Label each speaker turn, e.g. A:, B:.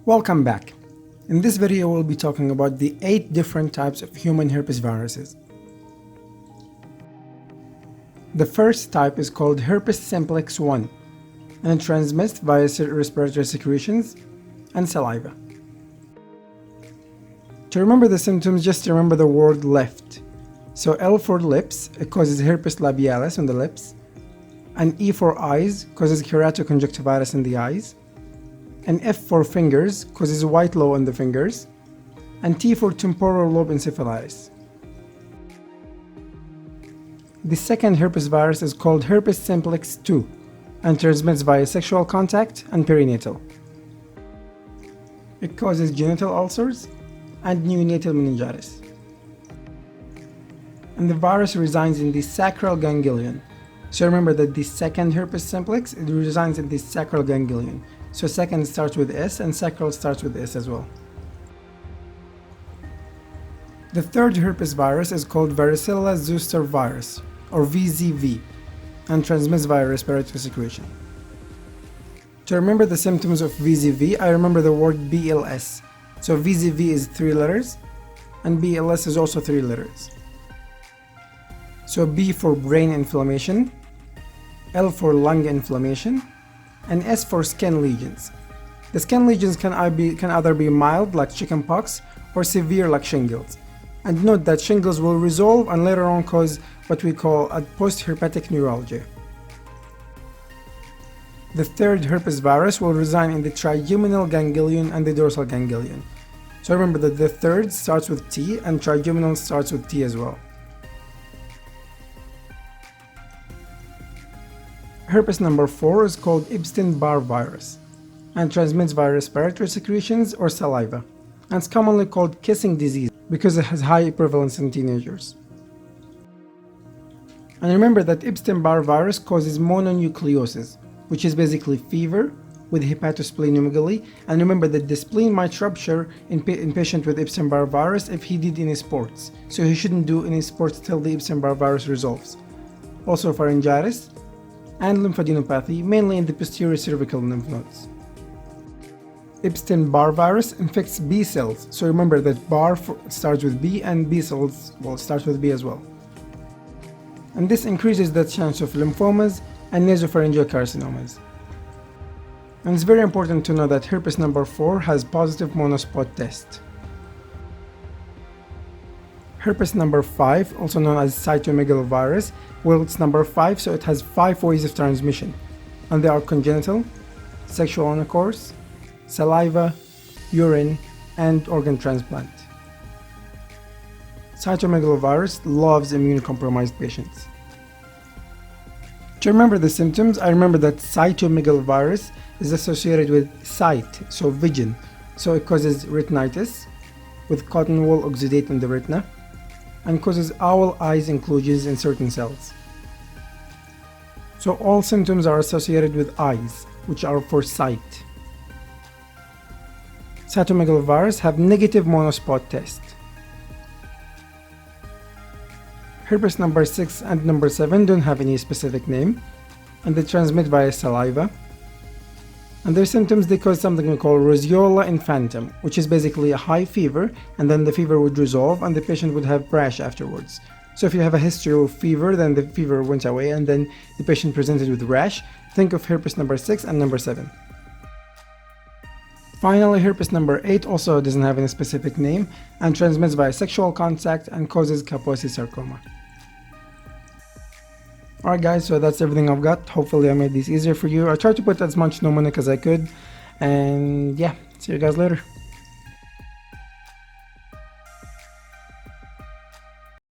A: Welcome back. In this video we'll be talking about the 8 different types of human herpes viruses. The first type is called Herpes Simplex 1 and it transmits via respiratory secretions and saliva. To remember the symptoms, just remember the word left. So L for lips, it causes herpes labialis on the lips, and E for eyes causes keratoconjunctivitis in the eyes, and F for fingers causes white low on the fingers, and T for temporal lobe encephalitis. The second herpes virus is called Herpes Simplex 2 and transmits via sexual contact and perinatal. It causes genital ulcers and neonatal meningitis. And the virus resides in the sacral ganglion. So remember that the second herpes simplex, it resides in the sacral ganglion. So second starts with S and sacral starts with S as well. The third herpes virus is called Varicella-zoster virus, or VZV, and transmits via respiratory secretion. To remember the symptoms of VZV, I remember the word BLS. So VZV is 3 letters, and BLS is also 3 letters. So B for brain inflammation, L for lung inflammation, and S for skin lesions. The skin lesions can either be mild like chickenpox or severe like shingles. And note that shingles will resolve and later on cause what we call a post-herpetic neuralgia. The third herpes virus will reside in the trigeminal ganglion and the dorsal ganglion. So remember that the third starts with T and trigeminal starts with T as well. Herpes number 4 is called Epstein-Barr virus and transmits via respiratory secretions or saliva, and it's commonly called kissing disease because it has high prevalence in teenagers. And remember that Epstein-Barr virus causes mononucleosis, which is basically fever with hepatosplenomegaly, and remember that the spleen might rupture in patient with Epstein-Barr virus if he did any sports, so he shouldn't do any sports till the Epstein-Barr virus resolves. Also pharyngitis and lymphadenopathy, mainly in the posterior cervical lymph nodes. Epstein-Barr virus infects B cells, so remember that Barr starts with B and B cells will start with B as well. And this increases the chance of lymphomas and nasopharyngeal carcinomas. And it's very important to know that herpes number 4 has positive monospot test. Herpes number 5, also known as Cytomegalo virus, well, it's number 5, so it has 5 ways of transmission, and they are congenital, sexual intercourse, saliva, urine, and organ transplant. Cytomegalo virus loves immunocompromised patients. To remember the symptoms, I remember that cytomegalo virus is associated with sight, so vision, so it causes retinitis with cotton wool exudate in the retina, and causes owl eyes inclusions in certain cells. So all symptoms are associated with eyes, which are for sight. Cytomegalo virus have negative monospot test. Herpes number 6 and number 7 don't have any specific name, and they transmit via saliva. And their symptoms, they cause something we call roseola infantum, which is basically a high fever, and then the fever would resolve and the patient would have rash afterwards. So if you have a history of fever, then the fever went away and then the patient presented with rash, think of herpes number 6 and number 7. Finally, herpes number 8 also doesn't have any specific name and transmits via sexual contact and causes Kaposi sarcoma. Alright guys, so that's everything I've got. Hopefully I made this easier for you. I tried to put as much mnemonic as I could, and yeah, see you guys later.